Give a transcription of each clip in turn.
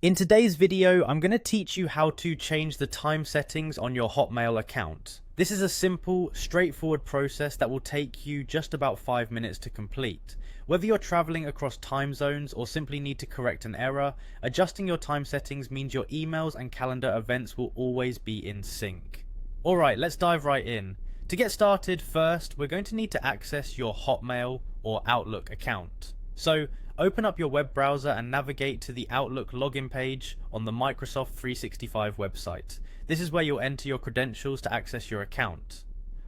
In today's video, I'm going to teach you how to change the time settings on your Hotmail account. This is a simple, straightforward process that will take you just about 5 minutes to complete. Whether you're traveling across time zones or simply need to correct an error, adjusting your time settings means your emails and calendar events will always be in sync. Alright, let's dive right in. To get started, first, we're going to need to access your Hotmail or Outlook account. So, open up your web browser and navigate to the Outlook login page on the Microsoft 365 website. This is where you'll enter your credentials to access your account.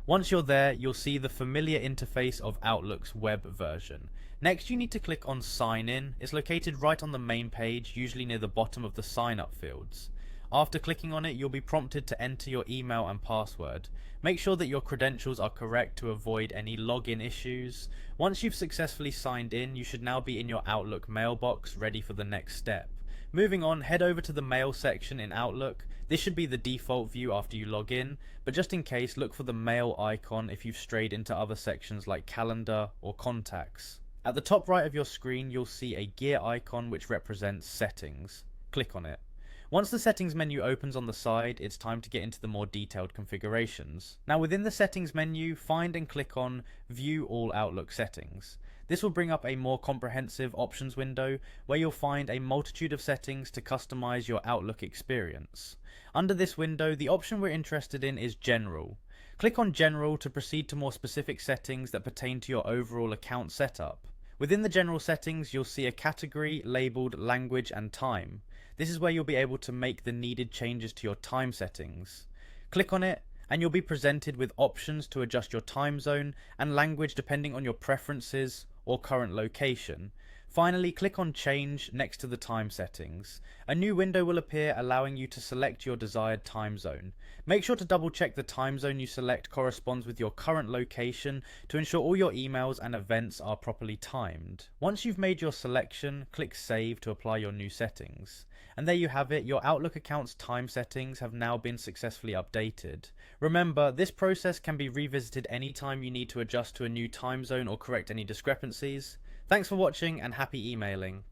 Once you're there, you'll see the familiar interface of Outlook's web version. Next, you need to click on Sign In. It's located right on the main page, usually near the bottom of the sign up fields. After clicking on it, you'll be prompted to enter your email and password. Make sure that your credentials are correct to avoid any login issues. Once you've successfully signed in, you should now be in your Outlook mailbox ready for the next step. Moving on, head over to the Mail section in Outlook. This should be the default view after you log in, but just in case, look for the Mail icon if you've strayed into other sections like Calendar or Contacts. At the top right of your screen, you'll see a gear icon which represents Settings. Click on it. Once the settings menu opens on the side, it's time to get into the more detailed configurations. Now within the settings menu, find and click on View All Outlook Settings. This will bring up a more comprehensive options window where you'll find a multitude of settings to customize your Outlook experience. Under this window, the option we're interested in is General. Click on General to proceed to more specific settings that pertain to your overall account setup. Within the general settings, you'll see a category labeled Language and Time. This is where you'll be able to make the needed changes to your time settings. Click on it and you'll be presented with options to adjust your time zone and language depending on your preferences or current location. Finally, click on Change next to the time settings. A new window will appear allowing you to select your desired time zone. Make sure to double check the time zone you select corresponds with your current location to ensure all your emails and events are properly timed. Once you've made your selection, click Save to apply your new settings. And there you have it, your Outlook account's time settings have now been successfully updated. Remember, this process can be revisited anytime you need to adjust to a new time zone or correct any discrepancies. Thanks for watching and happy emailing.